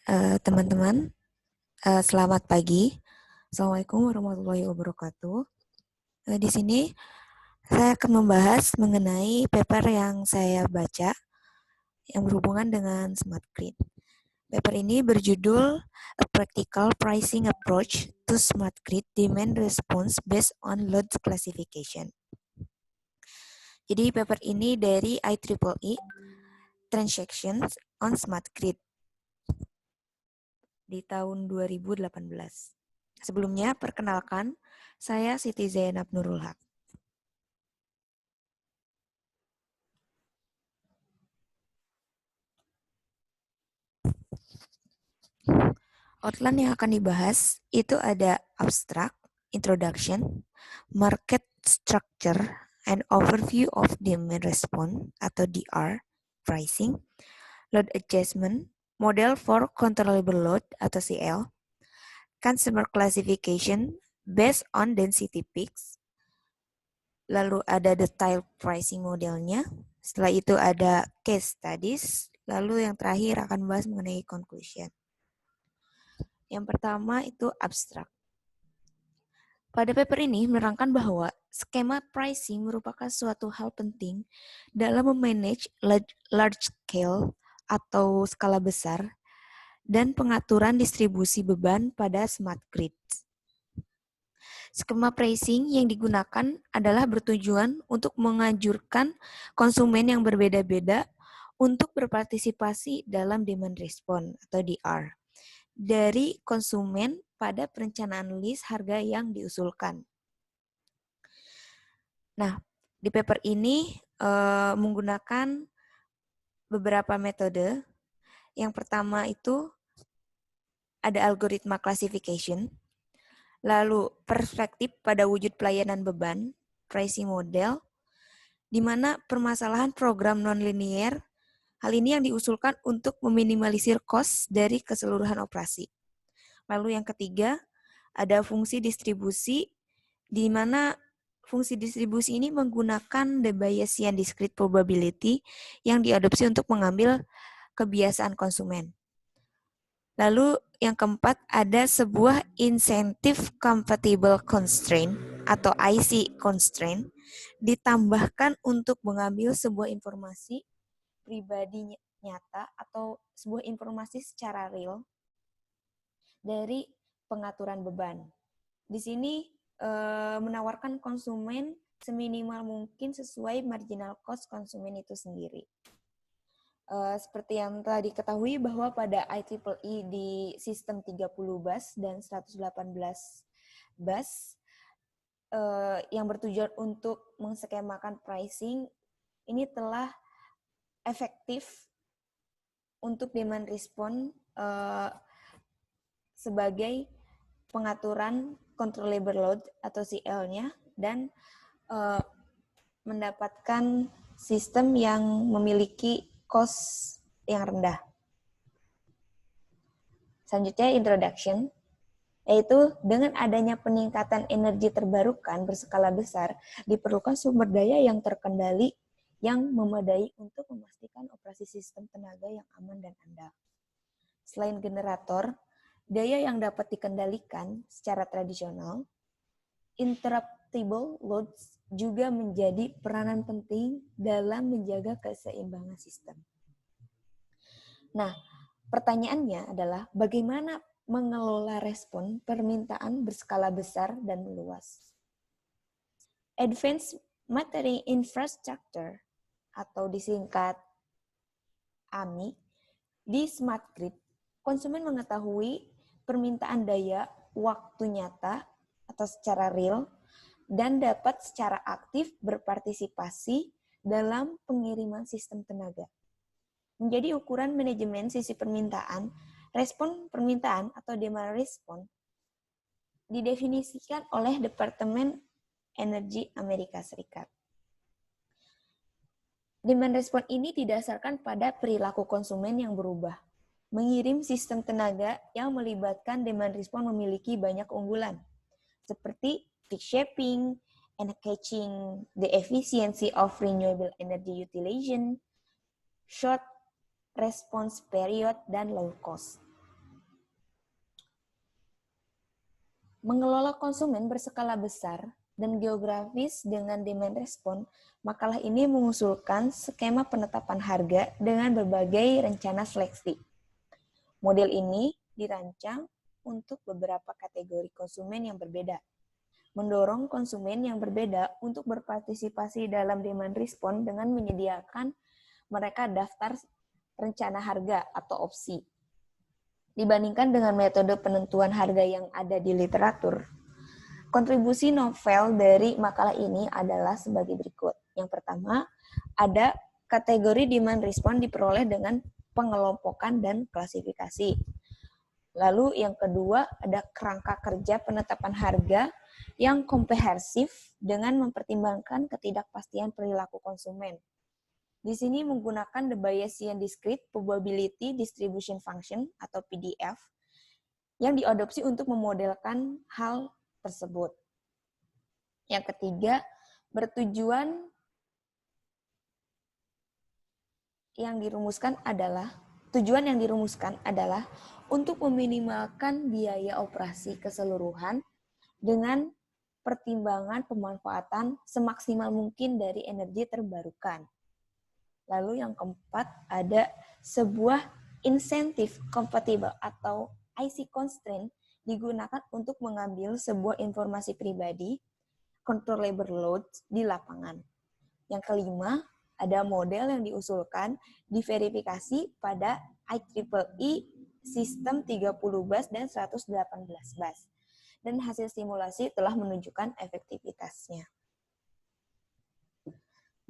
Teman-teman, selamat pagi. Assalamualaikum warahmatullahi wabarakatuh. Di sini saya akan membahas mengenai paper yang saya baca yang berhubungan dengan smart grid. Paper ini berjudul A Practical Pricing Approach to Smart Grid Demand Response Based on Load Classification. Jadi paper ini dari IEEE Transactions on Smart Grid di tahun 2018. Sebelumnya, perkenalkan, saya Siti Zainab Nurul Haq. Outline yang akan dibahas itu ada abstract, introduction, market structure, and overview of demand response atau DR, pricing, load adjustment, model for controllable load atau CL, consumer classification based on density peaks, lalu ada detail pricing modelnya, setelah itu ada case studies, lalu yang terakhir akan membahas mengenai conclusion. Yang pertama itu abstrak. Pada paper ini menerangkan bahwa skema pricing merupakan suatu hal penting dalam memanage large scale atau skala besar dan pengaturan distribusi beban pada smart grid. Skema pricing yang digunakan adalah bertujuan untuk menganjurkan konsumen yang berbeda-beda untuk berpartisipasi dalam demand response atau DR dari konsumen pada perencanaan list harga yang diusulkan. Nah, di paper ini menggunakan beberapa metode. Yang pertama itu ada algoritma classification, lalu perspektif pada wujud pelayanan beban, pricing model, di mana permasalahan program non-linear, hal ini yang diusulkan untuk meminimalisir cost dari keseluruhan operasi. Lalu yang ketiga, ada fungsi distribusi, di mana fungsi distribusi ini menggunakan the Bayesian discrete probability yang diadopsi untuk mengambil kebiasaan konsumen. Lalu yang keempat, ada sebuah incentive compatible constraint atau IC constraint ditambahkan untuk mengambil sebuah informasi pribadi nyata atau sebuah informasi secara real dari pengaturan beban. Di sini menawarkan konsumen seminimal mungkin sesuai marginal cost konsumen itu sendiri. Seperti yang telah diketahui bahwa pada IEEE di sistem 30 bus dan 118 bus yang bertujuan untuk mengskemakan pricing ini telah efektif untuk demand response sebagai pengaturan controllable load atau CL-nya dan mendapatkan sistem yang memiliki cost yang rendah. Selanjutnya introduction, yaitu dengan adanya peningkatan energi terbarukan berskala besar, diperlukan sumber daya yang terkendali yang memadai untuk memastikan operasi sistem tenaga yang aman dan andal. Selain generator, daya yang dapat dikendalikan secara tradisional, interruptible loads juga menjadi peranan penting dalam menjaga keseimbangan sistem. Nah, pertanyaannya adalah bagaimana mengelola respon permintaan berskala besar dan meluas. Advanced Metering Infrastructure atau disingkat AMI, di smart grid, konsumen mengetahui permintaan daya waktu nyata atau secara real dan dapat secara aktif berpartisipasi dalam pengiriman sistem tenaga. Menjadi ukuran manajemen sisi permintaan, respon permintaan atau demand response didefinisikan oleh Departemen Energi Amerika Serikat. Demand response ini didasarkan pada perilaku konsumen yang berubah. Mengirim sistem tenaga yang melibatkan demand response memiliki banyak keunggulan, seperti peak shaping, enhancing the efficiency of renewable energy utilization, short response period, dan low cost. mengelola konsumen berskala besar dan geografis dengan demand response, makalah ini mengusulkan skema penetapan harga dengan berbagai rencana seleksi. Model ini dirancang untuk beberapa kategori konsumen yang berbeda, mendorong konsumen yang berbeda untuk berpartisipasi dalam demand response dengan menyediakan mereka daftar rencana harga atau opsi. Dibandingkan dengan metode penentuan harga yang ada di literatur, kontribusi novel dari makalah ini adalah sebagai berikut. Yang pertama, ada kategori demand response diperoleh dengan pengelompokan dan klasifikasi. Lalu yang kedua, ada kerangka kerja penetapan harga yang komprehensif dengan mempertimbangkan ketidakpastian perilaku konsumen. Di sini menggunakan the Bayesian Discrete Probability Distribution Function atau PDF yang diadopsi untuk memodelkan hal tersebut. Yang ketiga, tujuan yang dirumuskan adalah untuk meminimalkan biaya operasi keseluruhan dengan pertimbangan pemanfaatan semaksimal mungkin dari energi terbarukan. Lalu yang keempat, ada sebuah insentif compatible atau IC constraint digunakan untuk mengambil sebuah informasi pribadi, controllable loads di lapangan. Yang kelima, ada model yang diusulkan diverifikasi pada IEEE sistem 30 bus dan 118 bus. Dan hasil simulasi telah menunjukkan efektivitasnya.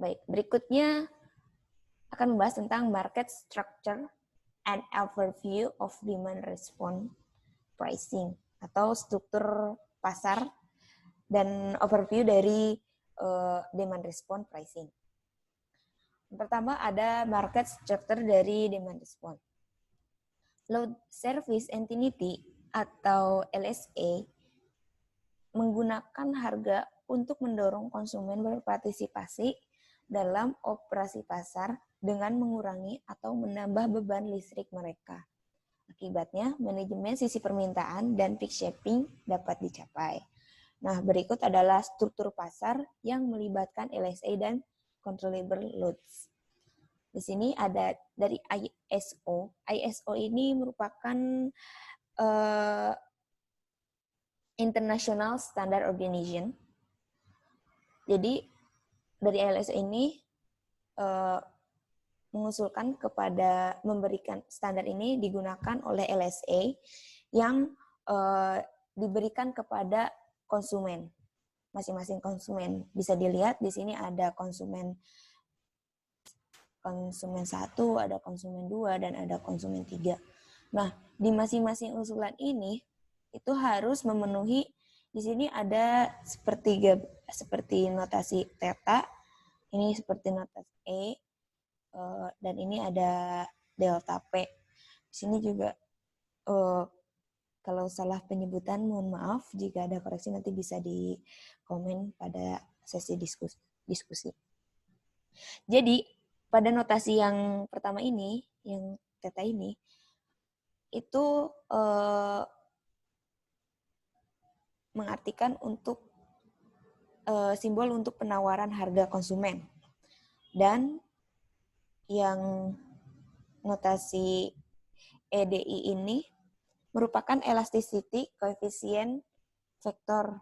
Baik, berikutnya akan membahas tentang market structure and overview of demand response pricing atau struktur pasar dan overview dari demand response pricing. Yang pertama ada market structure dari demand response. Load Service Entity atau LSA menggunakan harga untuk mendorong konsumen berpartisipasi dalam operasi pasar dengan mengurangi atau menambah beban listrik mereka. Akibatnya, manajemen sisi permintaan dan peak shaping dapat dicapai. Nah, berikut adalah struktur pasar yang melibatkan LSA dan controllable loads. Di sini ada dari ISO. ISO ini merupakan International Standard Organization. Jadi, dari LSA ini mengusulkan kepada memberikan standar ini digunakan oleh LSA yang diberikan kepada konsumen, masing-masing konsumen. Bisa dilihat di sini ada konsumen 1, ada konsumen 2, dan ada konsumen 3. Nah, di masing-masing usulan ini itu harus memenuhi, di sini ada seperti notasi theta, ini seperti notasi E, dan ini ada delta P. Di sini juga kalau salah penyebutan mohon maaf, jika ada koreksi nanti bisa di komen pada sesi diskusi. Jadi pada notasi yang pertama ini, yang theta ini, itu mengartikan untuk simbol untuk penawaran harga konsumen. Dan yang notasi EDI ini merupakan elasticity coefficient vektor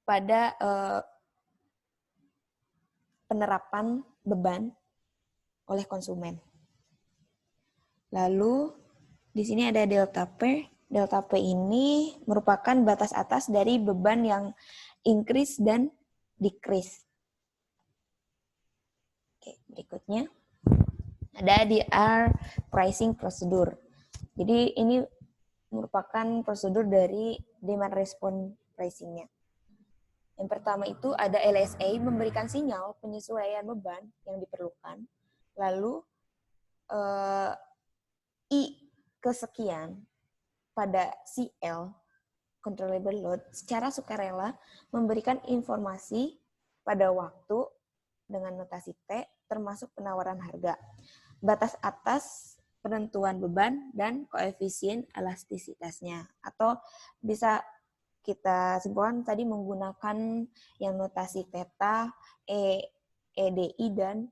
pada penerapan beban oleh konsumen. Lalu di sini ada delta P. Delta P ini merupakan batas atas dari beban yang increase dan decrease. Oke, berikutnya ada DR pricing procedure. Jadi ini merupakan prosedur dari demand response pricing-nya. Yang pertama itu ada LSA memberikan sinyal penyesuaian beban yang diperlukan. Lalu I kesekian pada CL, controllable load, secara sukarela memberikan informasi pada waktu dengan notasi T, termasuk penawaran harga. Batas atas penentuan beban, dan koefisien elastisitasnya. Atau bisa kita simpulkan tadi menggunakan yang notasi theta, EDI, dan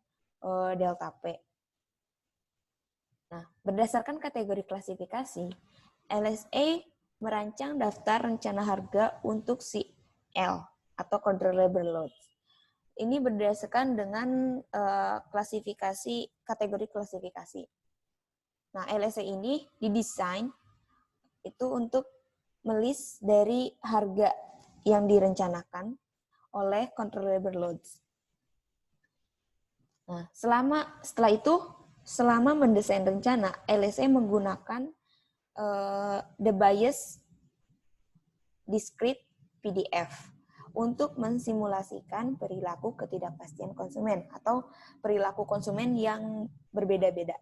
delta P. Nah, berdasarkan kategori klasifikasi, LSA merancang daftar rencana harga untuk CL atau controllable load. Ini berdasarkan dengan kategori klasifikasi. Nah, LSA ini didesain itu untuk melist dari harga yang direncanakan oleh controllable loads. Nah, setelah itu, selama mendesain rencana, LSA menggunakan the bias discrete PDF untuk mensimulasikan perilaku ketidakpastian konsumen atau perilaku konsumen yang berbeda-beda.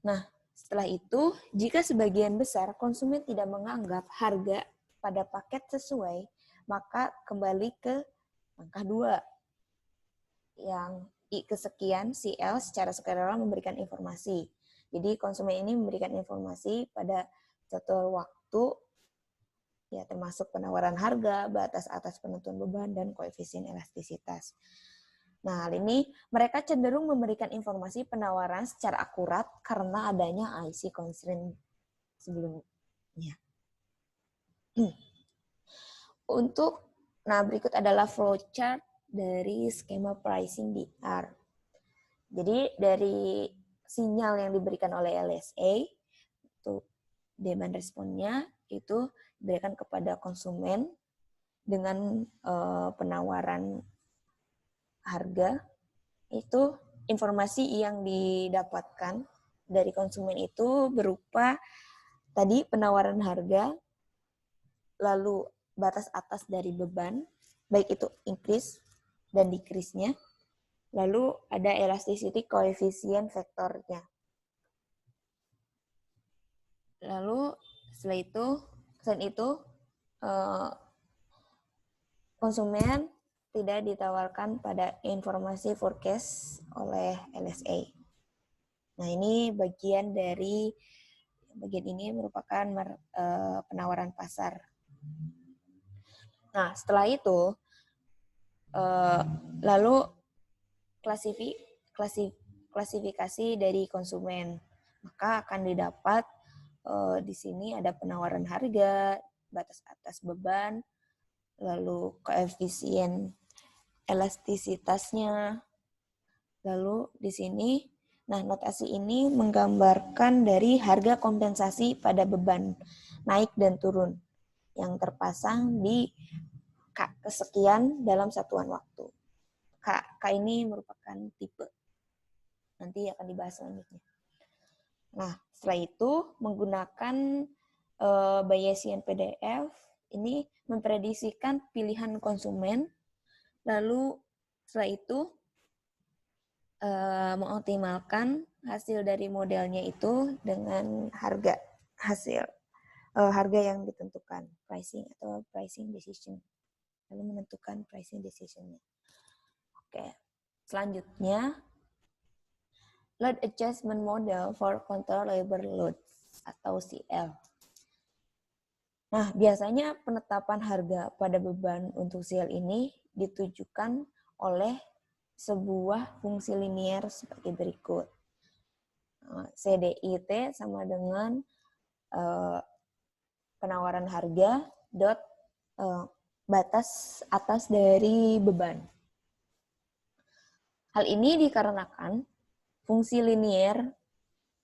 Nah, setelah itu, jika sebagian besar konsumen tidak menganggap harga pada paket sesuai, maka kembali ke angka 2, yang I kesekian CL secara sukarela memberikan informasi. Jadi konsumen ini memberikan informasi pada jadwal waktu, ya termasuk penawaran harga, batas atas penentuan beban, dan koefisien elastisitas. Nah, hal ini mereka cenderung memberikan informasi penawaran secara akurat karena adanya IC constraint sebelumnya. Berikut adalah flowchart dari skema pricing di R. Jadi dari sinyal yang diberikan oleh LSA, itu demand responnya itu diberikan kepada konsumen dengan penawaran harga. Itu informasi yang didapatkan dari konsumen itu berupa tadi penawaran harga, lalu batas atas dari beban, baik itu increase dan decrease-nya, lalu ada elasticity koefisien vektornya. Lalu selain itu konsumen tidak ditawarkan pada informasi forecast oleh LSA. Nah, ini bagian ini merupakan penawaran pasar. Nah, setelah itu lalu klasifikasi dari konsumen, maka akan didapat di sini ada penawaran harga, batas atas beban, lalu koefisien elastisitasnya. Lalu di sini, nah notasi ini menggambarkan dari harga kompensasi pada beban naik dan turun yang terpasang di K kesekian dalam satuan waktu. K ini merupakan tipe. Nanti akan dibahas selanjutnya. Nah, setelah itu menggunakan Bayesian PDF ini memprediksikan pilihan konsumen, lalu setelah itu mengoptimalkan hasil dari modelnya itu dengan harga yang ditentukan, pricing atau pricing decision, lalu menentukan pricing decision-nya. Oke, selanjutnya load adjustment model for controllable load atau CL. Nah, biasanya penetapan harga pada beban untuk CL ini ditujukan oleh sebuah fungsi linier seperti berikut. CDIT sama dengan penawaran harga dot batas atas dari beban. Hal ini dikarenakan fungsi linier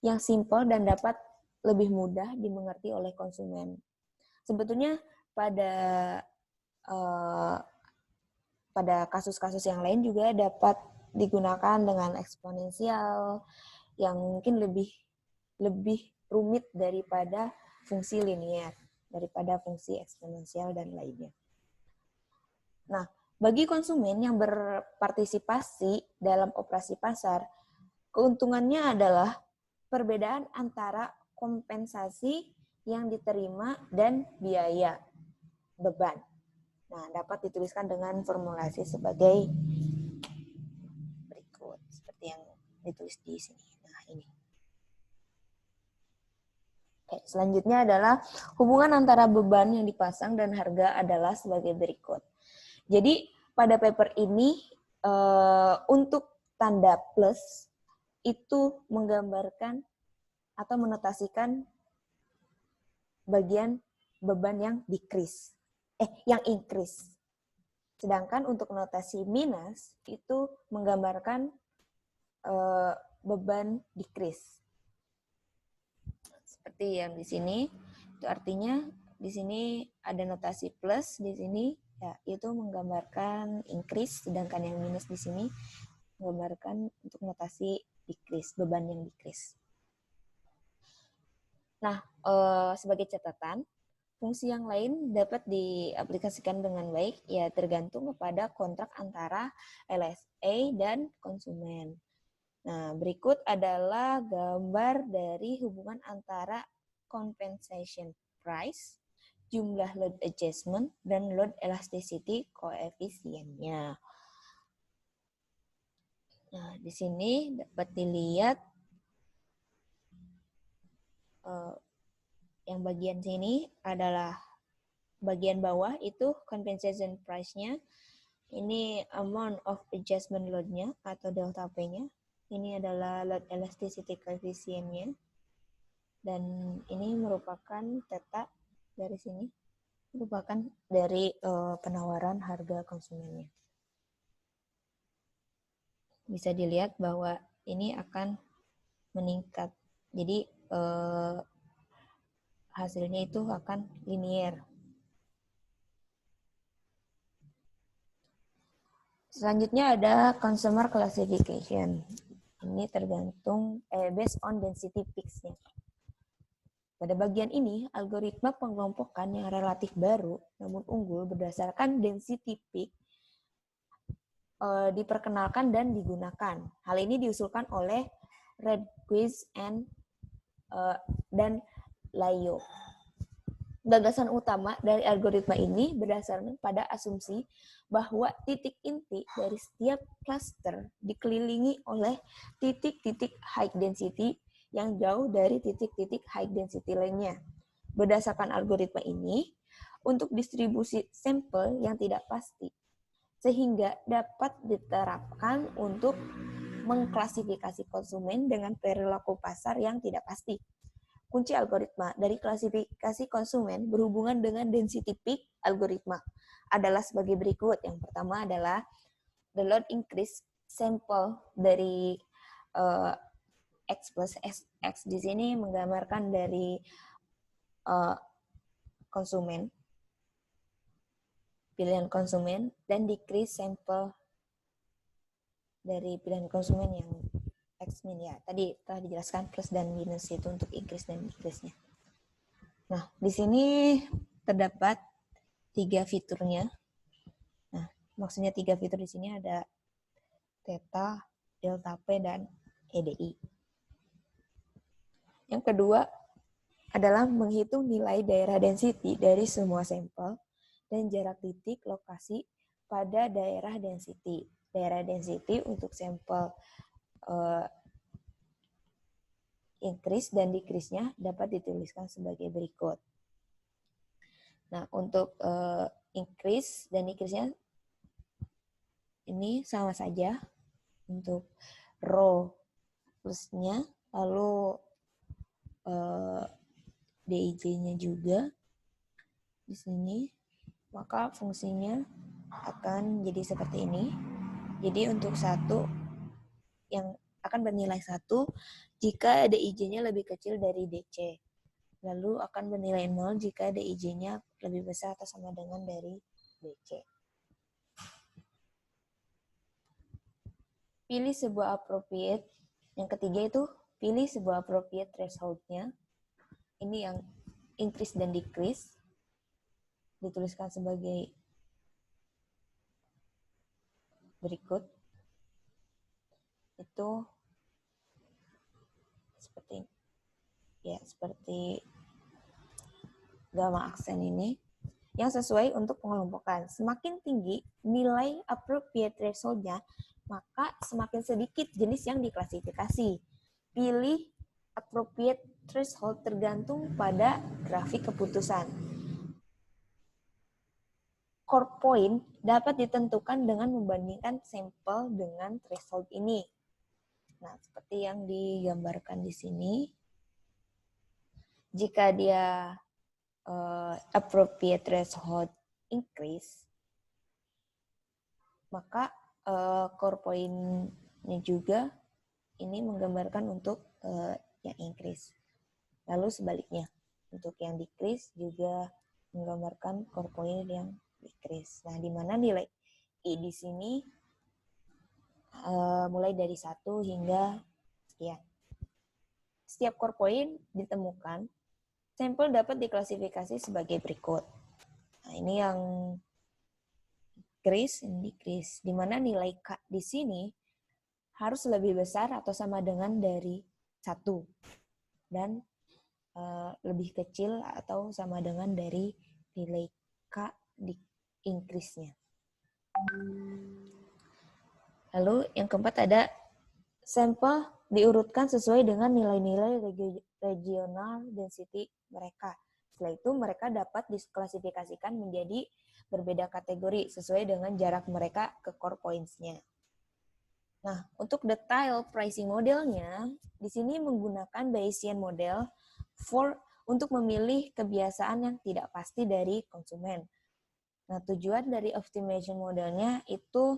yang simpel dan dapat lebih mudah dimengerti oleh konsumen. Sebetulnya pada kasus-kasus yang lain juga dapat digunakan dengan eksponensial yang mungkin lebih rumit daripada fungsi linier, daripada fungsi eksponensial dan lainnya. Nah, bagi konsumen yang berpartisipasi dalam operasi pasar, keuntungannya adalah perbedaan antara kompensasi yang diterima dan biaya beban. Nah, dapat dituliskan dengan formulasi sebagai berikut, seperti yang ditulis di sini. Nah, ini. Selanjutnya adalah hubungan antara beban yang dipasang dan harga adalah sebagai berikut. Jadi pada paper ini untuk tanda plus itu menggambarkan atau menotasikan bagian beban yang yang increase. Sedangkan untuk notasi minus itu menggambarkan beban decrease. Seperti yang di sini, itu artinya di sini ada notasi plus, di sini ya itu menggambarkan increase, sedangkan yang minus di sini menggambarkan untuk notasi decrease, beban yang decrease. Nah, sebagai catatan, fungsi yang lain dapat diaplikasikan dengan baik, ya tergantung kepada kontrak antara LSA dan konsumen. Nah, berikut adalah gambar dari hubungan antara compensation price, jumlah load adjustment, dan load elasticity koefisiennya. Nah, di sini dapat dilihat yang bagian sini adalah bagian bawah itu compensation price-nya. Ini amount of adjustment load-nya atau delta P-nya. Ini adalah load elasticity coefficient-nya. Dan ini merupakan theta dari sini. Merupakan dari penawaran harga konsumennya. Bisa dilihat bahwa ini akan meningkat. Jadi hasilnya itu akan linear. Selanjutnya ada consumer classification. Ini tergantung based on density peaks-nya. Pada bagian ini, algoritma pengelompokan yang relatif baru namun unggul berdasarkan density peak diperkenalkan dan digunakan. Hal ini diusulkan oleh Redquist dan Layo. Gagasan utama dari algoritma ini berdasarkan pada asumsi bahwa titik inti dari setiap cluster dikelilingi oleh titik-titik high density yang jauh dari titik-titik high density lainnya. Berdasarkan algoritma ini, untuk distribusi sampel yang tidak pasti, sehingga dapat diterapkan untuk mengklasifikasi konsumen dengan perilaku pasar yang tidak pasti. Kunci algoritma dari klasifikasi konsumen berhubungan dengan density peak algoritma adalah sebagai berikut. Yang pertama adalah the load increase sample dari X plus X. Di sini menggambarkan dari konsumen, pilihan konsumen, dan decrease sample dari pilihan konsumen yang X-min ya. Tadi telah dijelaskan plus dan minus itu untuk increase dan decrease-nya. Nah, di sini terdapat 3 fiturnya. Nah, maksudnya 3 fitur di sini ada theta, delta P, dan EDI. Yang kedua adalah menghitung nilai daerah density dari semua sampel dan jarak titik lokasi pada daerah density. Daerah density untuk sampel increase dan decrease-nya dapat dituliskan sebagai berikut. Nah, untuk increase dan decrease-nya ini sama saja. Untuk row plusnya, lalu DIJ-nya juga di sini, maka fungsinya akan jadi seperti ini. Jadi untuk satu yang akan bernilai 1 jika DIJ-nya lebih kecil dari DC. Lalu akan bernilai 0 jika DIJ-nya lebih besar atau sama dengan dari DC. Pilih sebuah appropriate. Yang ketiga itu pilih sebuah appropriate threshold-nya. Ini yang increase dan decrease. Dituliskan sebagai berikut. Itu seperti gamma aksen ini yang sesuai untuk pengelompokan. Semakin tinggi nilai appropriate threshold-nya, maka semakin sedikit jenis yang diklasifikasi. Pilih appropriate threshold tergantung pada grafik keputusan. Core point dapat ditentukan dengan membandingkan sampel dengan threshold ini. Nah, seperti yang digambarkan di sini, jika dia appropriate threshold increase, maka core point-nya juga ini menggambarkan untuk yang increase. Lalu sebaliknya, untuk yang decrease juga menggambarkan core point yang decrease. Nah, di mana nilai I di sini mulai dari 1 hingga sekian. Setiap core point ditemukan, sampel dapat diklasifikasi sebagai berikut. Nah, ini yang increase and decrease, di mana nilai K di sini harus lebih besar atau sama dengan dari 1 dan lebih kecil atau sama dengan dari nilai K di increase-nya. Lalu yang keempat ada sampel diurutkan sesuai dengan nilai-nilai regional density mereka. Setelah itu mereka dapat diklasifikasikan menjadi berbeda kategori sesuai dengan jarak mereka ke core points-nya. Nah, untuk detail pricing modelnya, di sini menggunakan Bayesian model untuk memilih kebiasaan yang tidak pasti dari konsumen. Nah, tujuan dari optimization modelnya itu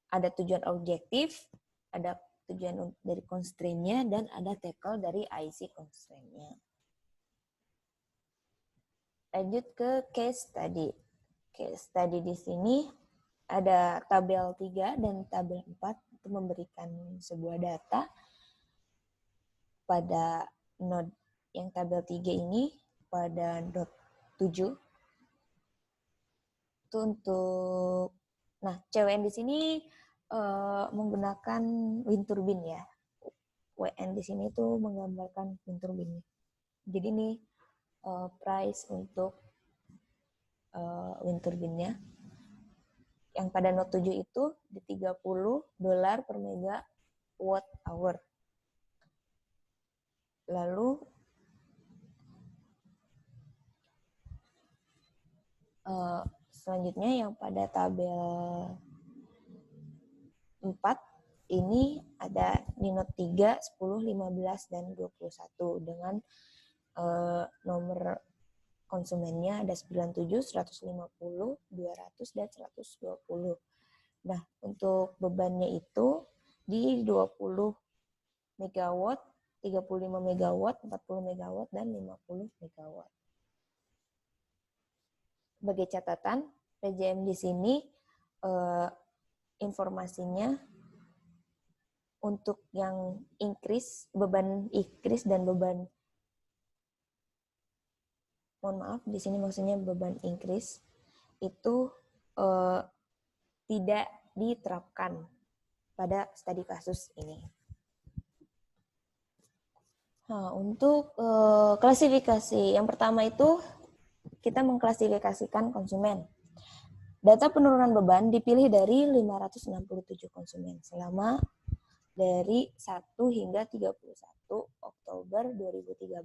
ada tujuan objektif, ada tujuan dari constraint-nya, dan ada tackle dari IC constraint-nya. Lanjut ke case study. Case study di sini ada tabel 3 dan tabel 4 untuk memberikan sebuah data pada node yang tabel 3 ini pada node 7. Itu untuk CWN di sini menggunakan wind turbine ya. WN di sini tuh menggambarkan wind turbine. Jadi ini price untuk wind turbine-nya. Yang pada node 7 itu di $30 per megawatt hour. Lalu selanjutnya yang pada tabel 4 ini ada di node 3, 10, 15, dan 21 dengan nomor konsumennya ada 97, 150, 200, dan 120. Nah, untuk bebannya itu di 20 megawatt, 35 megawatt, 40 megawatt, dan 50 megawatt. Sebagai catatan, PJM di sini informasinya untuk yang increase, beban increase dan beban, mohon maaf, di sini maksudnya beban increase itu tidak diterapkan pada studi kasus ini. Nah, untuk klasifikasi yang pertama itu kita mengklasifikasikan konsumen. Data penurunan beban dipilih dari 567 konsumen selama dari 1 hingga 31 Oktober 2013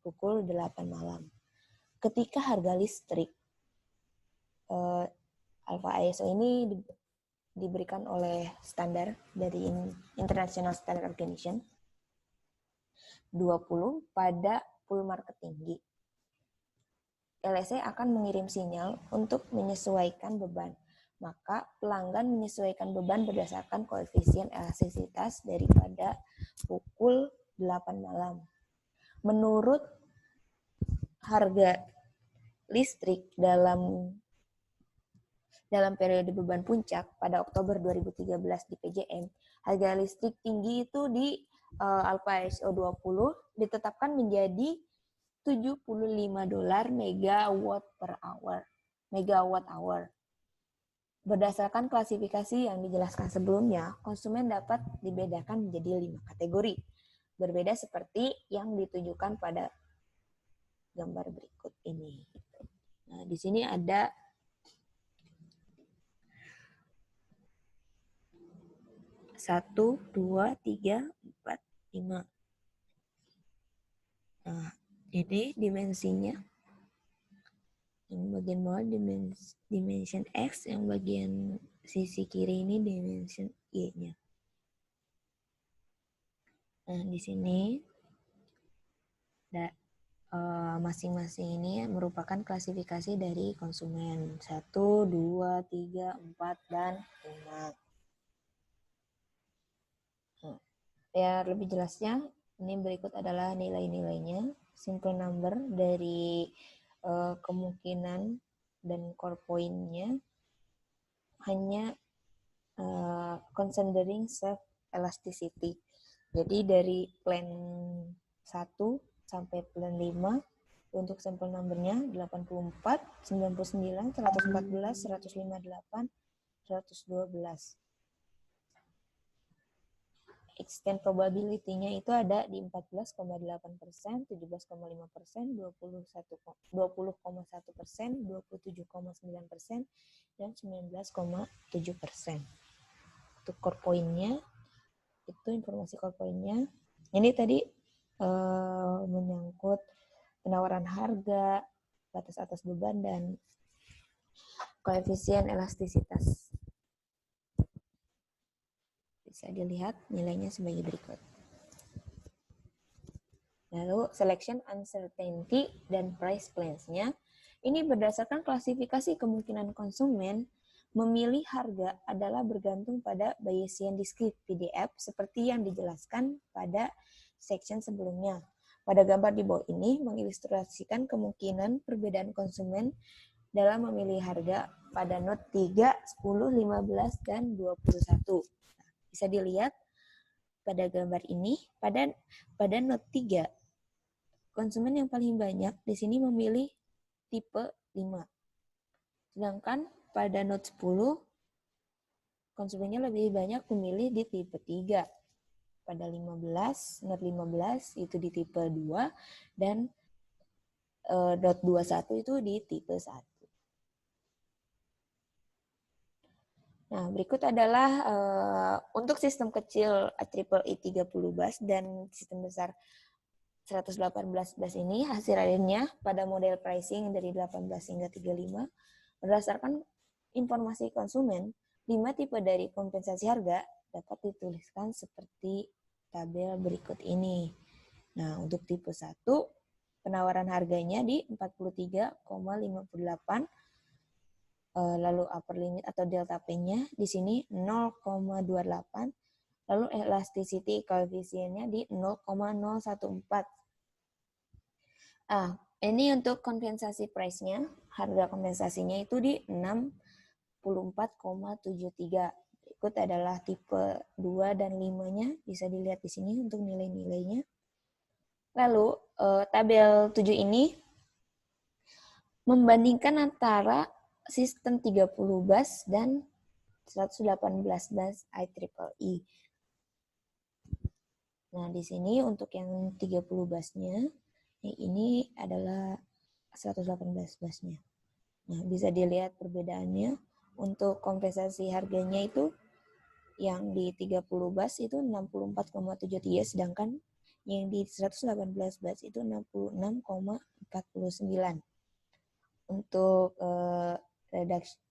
pukul 8 malam. Ketika harga listrik Alpha ISO ini diberikan oleh standar dari International Standard Organization 20 pada pool market tinggi. LSE akan mengirim sinyal untuk menyesuaikan beban. Maka pelanggan menyesuaikan beban berdasarkan koefisien elastisitas daripada pukul 8 malam. Menurut harga listrik dalam periode beban puncak pada Oktober 2013 di PJM, harga listrik tinggi itu di Alpha ISO 20 ditetapkan menjadi $75 megawatt hour. Berdasarkan klasifikasi yang dijelaskan sebelumnya, konsumen dapat dibedakan menjadi 5 kategori. Berbeda seperti yang ditunjukkan pada gambar berikut ini. Nah, di sini 1, 2, 3, 4, 5. Nah, ini dimensinya. Yang bagian bawah dimension X, yang bagian sisi kiri ini dimension Y-nya. Nah, di sini masing-masing ini merupakan klasifikasi dari konsumen 1, 2, 3, 4, dan 5. Ya, lebih jelasnya, ini berikut adalah nilai-nilainya. Simple number dari kemungkinan dan core point-nya hanya considering self elasticity. Jadi dari plan 1 sampai plan 5 untuk sampel numbernya 84, 99, 114, 158, 112. Extent probability-nya itu ada di 14,8%, 17,5%, 20,1%, 27,9%, dan 19,7%. Untuk core point-nya, itu informasi core point-nya. Ini tadi menyangkut penawaran harga, batas atas beban, dan koefisien elastisitas. Bisa dilihat nilainya sebagai berikut. Lalu selection uncertainty dan price plans-nya. Ini berdasarkan klasifikasi kemungkinan konsumen memilih harga adalah bergantung pada Bayesian Discrete PDF seperti yang dijelaskan pada section sebelumnya. Pada gambar di bawah ini mengilustrasikan kemungkinan perbedaan konsumen dalam memilih harga pada note 3, 10, 15, dan 21. Bisa dilihat pada gambar ini, pada note 3, konsumen yang paling banyak di sini memilih tipe 5. Sedangkan pada note 10, konsumennya lebih banyak memilih di tipe 3. Pada 15, note 15 itu di tipe 2, dan note 21 itu di tipe 1. Nah, berikut adalah untuk sistem kecil IEEE 30 bus dan sistem besar 118 bus ini hasil akhirnya pada model pricing dari 18 hingga 35 berdasarkan informasi konsumen. 5 tipe dari kompensasi harga dapat dituliskan seperti tabel berikut ini. Nah, untuk tipe 1 penawaran harganya di 43,58, lalu upper limit atau delta P-nya di sini 0,28, lalu elasticity koefisiennya di 0,014. Ini untuk kompensasi price-nya, harga kompensasinya itu di 64,73. Berikut adalah tipe 2 dan 5-nya, bisa dilihat di sini untuk nilai-nilainya. Lalu tabel 7 ini membandingkan antara sistem 30 bus dan 118 bus IEEE. Nah, di sini untuk yang 30 busnya, ini adalah 118 busnya. Nah, bisa dilihat perbedaannya. Untuk kompensasi harganya itu yang di 30 bus itu 64,73, sedangkan yang di 118 bus itu 66,49. Untuk reduction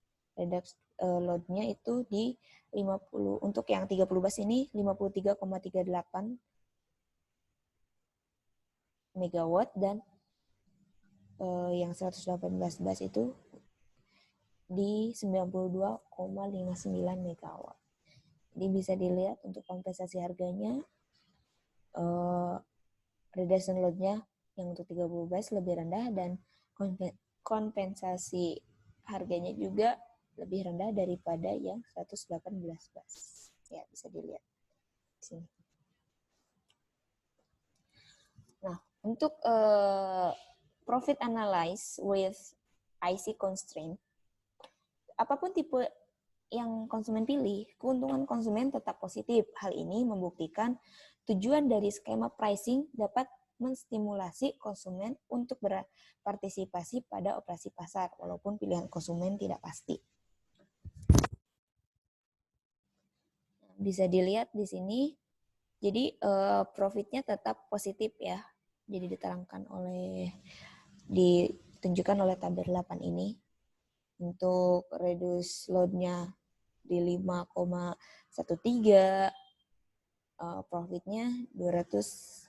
load-nya itu di 50, untuk yang 30 bus ini 53,38 megawatt, dan yang 118 bus itu di 92,59 megawatt. Jadi bisa dilihat untuk kompensasi harganya, reduction load-nya yang untuk 30 bus lebih rendah, dan kompensasi harganya juga lebih rendah daripada yang 118 bus. Ya, bisa dilihat di sini. Nah, untuk profit analyze with IC constraint, apapun tipe yang konsumen pilih, keuntungan konsumen tetap positif. Hal ini membuktikan tujuan dari skema pricing dapat menstimulasi konsumen untuk berpartisipasi pada operasi pasar, walaupun pilihan konsumen tidak pasti. Bisa dilihat di sini, jadi profitnya tetap positif ya. Jadi ditunjukkan oleh tabel 8 ini. Untuk reduce load-nya di 5,13, profitnya 211.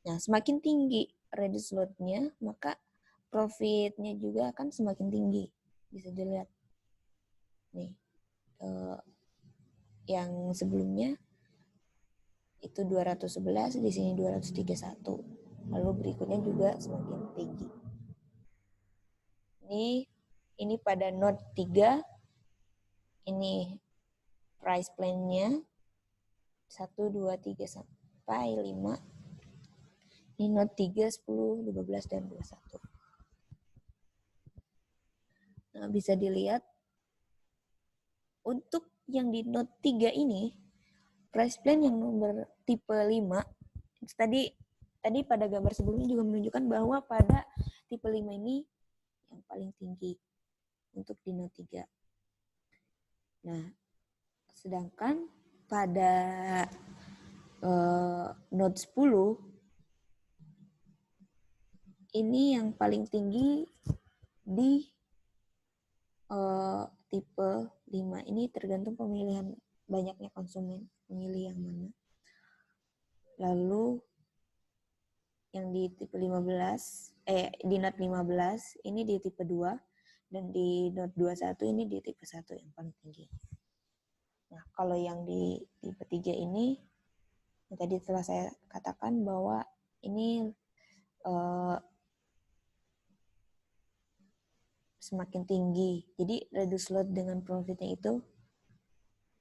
Nah, semakin tinggi reduce load-nya, maka profitnya juga akan semakin tinggi. Bisa dilihat nih, yang sebelumnya itu 211, di sini 231. Lalu berikutnya juga semakin tinggi. Ini pada Note 3, ini price plan-nya 1, 2, 3 sampai 5. Ini Note 3, 10, 15, dan 21. Nah, bisa dilihat untuk yang di Note 3 ini, price plan yang nomor tipe 5, tadi pada gambar sebelumnya juga menunjukkan bahwa pada tipe 5 ini yang paling tinggi untuk di Note 3. Nah, sedangkan pada Note 10 ini yang paling tinggi di tipe 5. Ini tergantung pemilihan banyaknya konsumen memilih yang mana. Lalu yang di tipe 15, di Note 15 ini di tipe 2, dan di Note 21 ini di tipe 1 yang paling tinggi. Nah, kalau yang di tipe 3 ini, yang tadi telah saya katakan bahwa ini semakin tinggi. Jadi reduce load dengan profitnya itu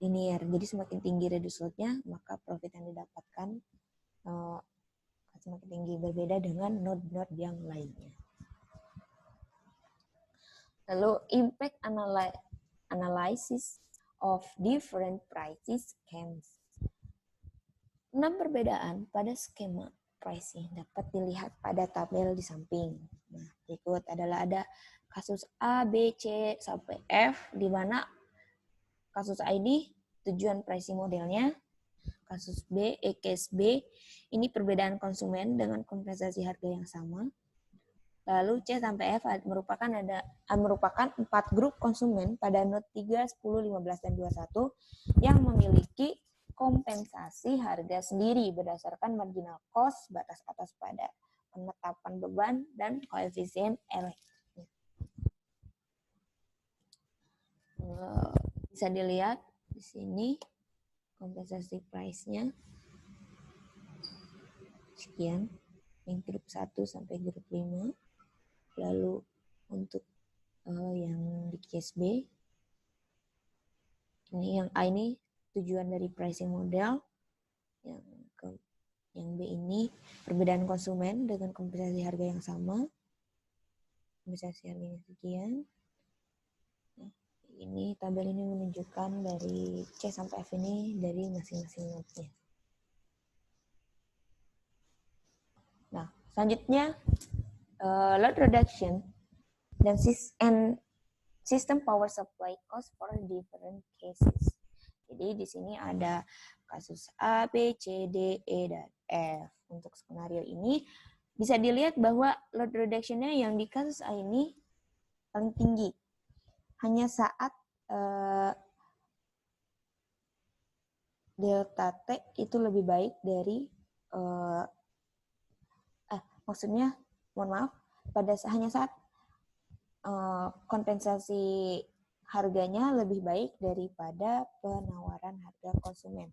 linear. Jadi semakin tinggi reduce load-nya, maka profit yang didapatkan semakin tinggi, berbeda dengan node-node yang lainnya. Lalu impact analysis of different prices schemes. 6 perbedaan pada skema pricing dapat dilihat pada tabel di samping. Nah, berikut adalah ada kasus A, B, C, sampai F, di mana kasus A ini tujuan pricing modelnya, kasus B, case B, ini perbedaan konsumen dengan kompensasi harga yang sama. Lalu C sampai F merupakan 4 grup konsumen pada Note 3, 10, 15, dan 21 yang memiliki kompensasi harga sendiri berdasarkan marginal cost, batas atas pada penetapan beban, dan koefisien elektrik. Bisa dilihat di sini kompensasi price-nya sekian, yang grup 1 sampai grup 5. Lalu untuk yang di case B, ini yang A ini tujuan dari pricing model, yang B ini perbedaan konsumen dengan kompensasi harga yang sama, kompensasi harganya sekian. Nah, ini tabel ini menunjukkan dari C sampai F ini dari masing-masing node-nya. Nah, selanjutnya load reduction dan system power supply cost for different cases. Jadi di sini ada kasus A, B, C, D, E, dan F. Untuk skenario ini bisa dilihat bahwa load reduction-nya yang di kasus A ini paling tinggi. Hanya saat delta T itu lebih baik dari maksudnya mohon maaf, hanya saat kompensasi harganya lebih baik daripada penawaran harga konsumen.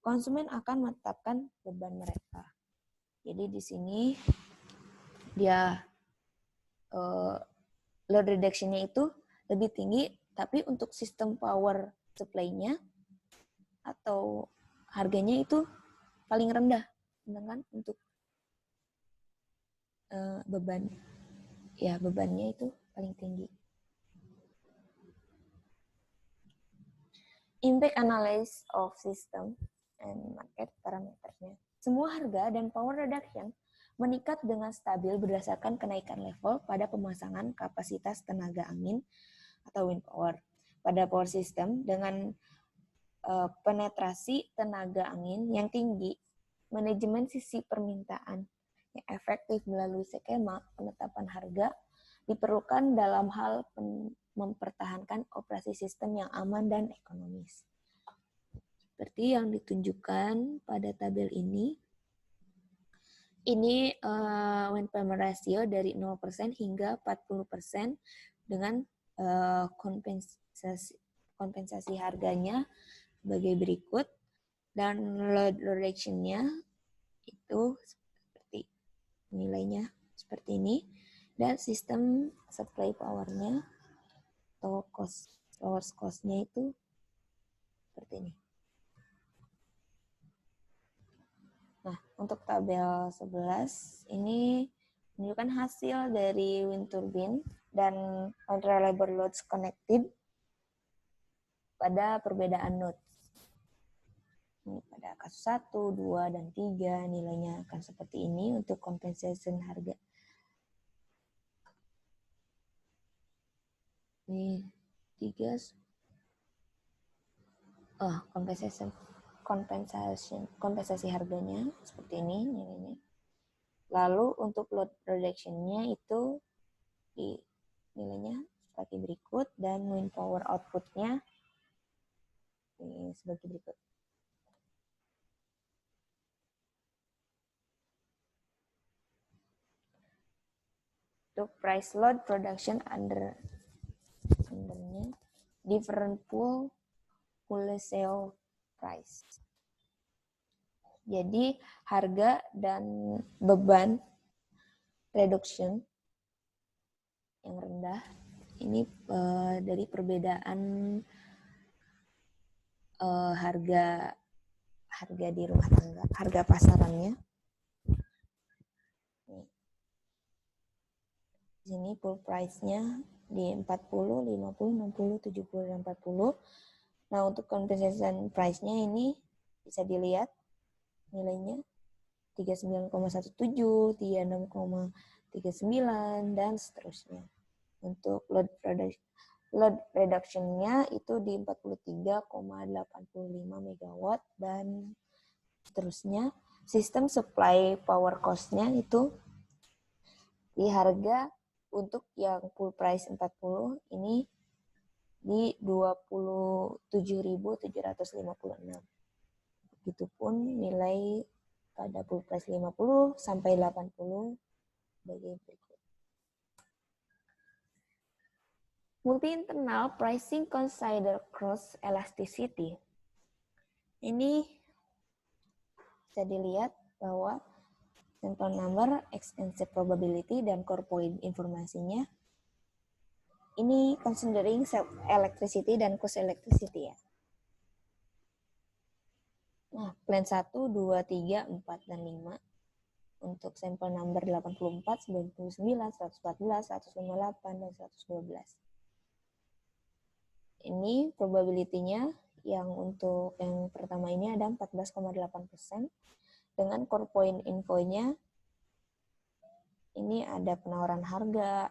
Konsumen akan menetapkan beban mereka. Jadi di sini dia load reduction-nya itu lebih tinggi, tapi untuk sistem power supply-nya atau harganya itu paling rendah, sedangkan untuk bebannya itu paling tinggi. Impact analysis of system and market parameternya. Semua harga dan power reduction meningkat dengan stabil berdasarkan kenaikan level pada pemasangan kapasitas tenaga angin atau wind power. pada power system dengan penetrasi tenaga angin yang tinggi, manajemen sisi permintaan yang efektif melalui skema penetapan harga diperlukan dalam hal mempertahankan operasi sistem yang aman dan ekonomis. Seperti yang ditunjukkan pada tabel ini wind power ratio dari 0% hingga 40% dengan kompensasi harganya sebagai berikut, dan load reduction-nya itu seperti nilainya seperti ini, dan sistem supply power-nya atau power cost-nya itu seperti ini. Nah, untuk tabel 11 ini menunjukkan hasil dari wind turbine dan unreliable loads connected pada perbedaan node. Ini pada kasus 1, 2, dan 3 nilainya akan seperti ini untuk compensation harga. Ini 3. Kompensasi harganya seperti ini nilainya. Lalu untuk load reduction-nya itu nilainya seperti berikut, dan wind power output-nya ini sebagai berikut. Untuk price load production undernya different pool sale price. Jadi harga dan beban reduction yang rendah ini dari perbedaan harga di rumah tangga, harga pasarannya. Di sini pool price-nya di 40, 50, 60, 70, dan 40. Nah, untuk compensation price-nya ini bisa dilihat nilainya 39,17, 36,39, dan seterusnya. Untuk load reduction-nya itu di 43,85 MW, dan seterusnya. Sistem supply power cost-nya itu di harga untuk yang pool price 40 ini di 27.756. Begitupun nilai pada pool price 50 sampai 80 sebagai berikut. Multi-internal pricing consider cross elasticity. Ini bisa dilihat bahwa sample number, extensive probability, dan core point informasinya ini considering self electricity dan cost electricity ya. Nah, plan 1, 2, 3, 4, dan 5 untuk sampel number 84, 99, 114, 158, dan 112. Ini probability-nya yang untuk yang pertama ini ada 14,8%. Dengan core point info-nya ini ada penawaran harga,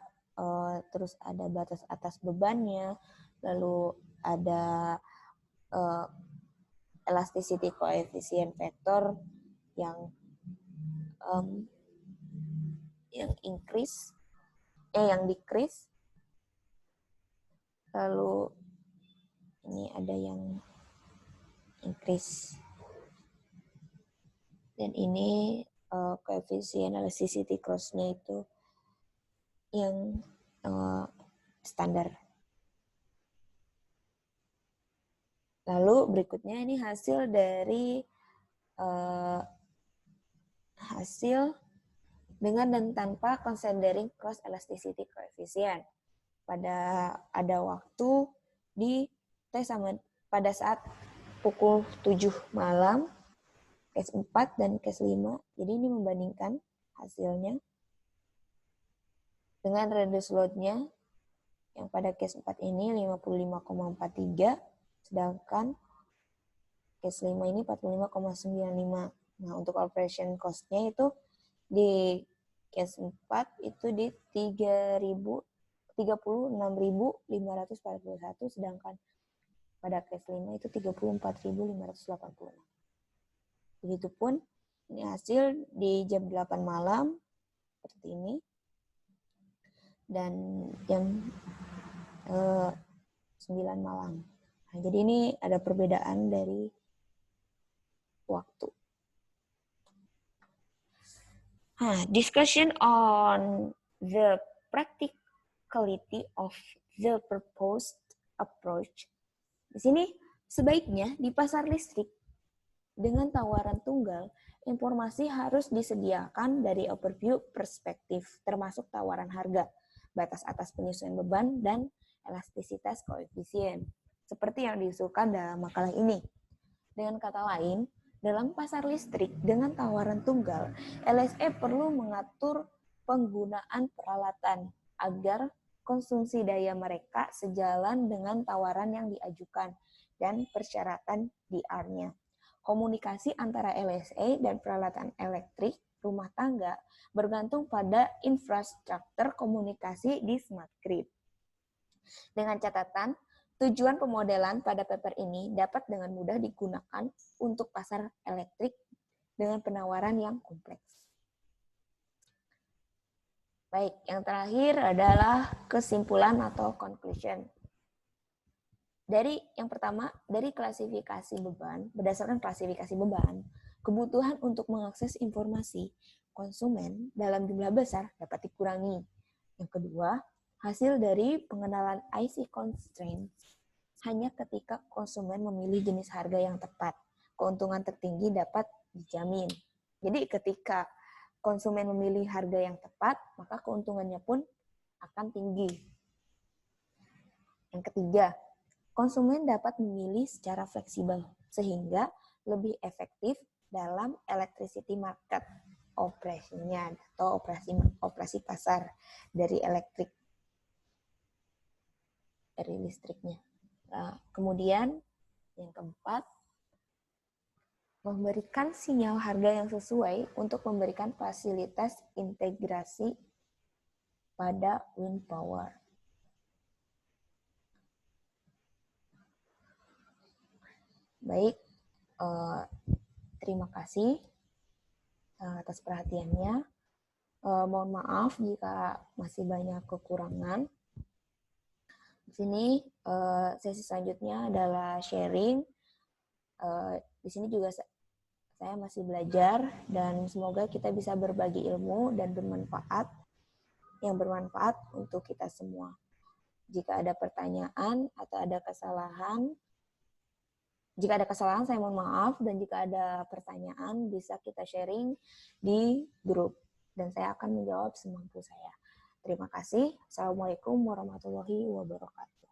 terus ada batas atas bebannya, lalu ada elasticity coefficient factor yang decrease, lalu ini ada yang increase, dan ini coefficient elasticity cross-nya itu yang standar. Lalu berikutnya ini hasil dari hasil dengan dan tanpa considering cross elasticity coefficient. Ada waktu di tes sama pada saat pukul 7 malam, case 4 dan case 5. Jadi ini membandingkan hasilnya dengan reduce load-nya yang pada case 4 ini 55,43, sedangkan case 5 ini 45,95. Nah, untuk operation cost-nya itu di case 4 itu di 3.800 36.541, sedangkan pada case 5 itu 34.586. Begitupun ini hasil di jam 8 malam seperti ini, dan jam 9 malam. Nah, jadi ini ada perbedaan dari waktu. Discussion on the practicality of the proposed approach. Di sini sebaiknya di pasar listrik dengan tawaran tunggal, informasi harus disediakan dari overview perspektif, termasuk tawaran harga, batas atas penyesuaian beban, dan elastisitas koefisien, seperti yang diusulkan dalam makalah ini. Dengan kata lain, dalam pasar listrik dengan tawaran tunggal, LSE perlu mengatur penggunaan peralatan agar konsumsi daya mereka sejalan dengan tawaran yang diajukan dan persyaratan DR-nya. Komunikasi antara LSE dan peralatan elektrik rumah tangga bergantung pada infrastruktur komunikasi di smart grid. Dengan catatan, tujuan pemodelan pada paper ini dapat dengan mudah digunakan untuk pasar elektrik dengan penawaran yang kompleks. Baik, yang terakhir adalah kesimpulan atau conclusion. Yang pertama, dari klasifikasi beban, berdasarkan klasifikasi beban, kebutuhan untuk mengakses informasi konsumen dalam jumlah besar dapat dikurangi. Yang kedua, hasil dari pengenalan IC constraints hanya ketika konsumen memilih jenis harga yang tepat, keuntungan tertinggi dapat dijamin. Jadi ketika konsumen memilih harga yang tepat, maka keuntungannya pun akan tinggi. Yang ketiga, konsumen dapat memilih secara fleksibel, sehingga lebih efektif dalam electricity market operasinya atau operasi pasar dari listriknya. Nah, kemudian yang keempat, memberikan sinyal harga yang sesuai untuk memberikan fasilitas integrasi pada wind power. Baik, terima kasih atas perhatiannya. Mohon maaf jika masih banyak kekurangan. Di sini sesi selanjutnya adalah sharing. Di sini juga saya masih belajar dan semoga kita bisa berbagi ilmu dan yang bermanfaat untuk kita semua. Jika ada pertanyaan atau ada kesalahan, saya mohon maaf, dan jika ada pertanyaan bisa kita sharing di grup dan saya akan menjawab semampu saya. Terima kasih. Assalamualaikum warahmatullahi wabarakatuh.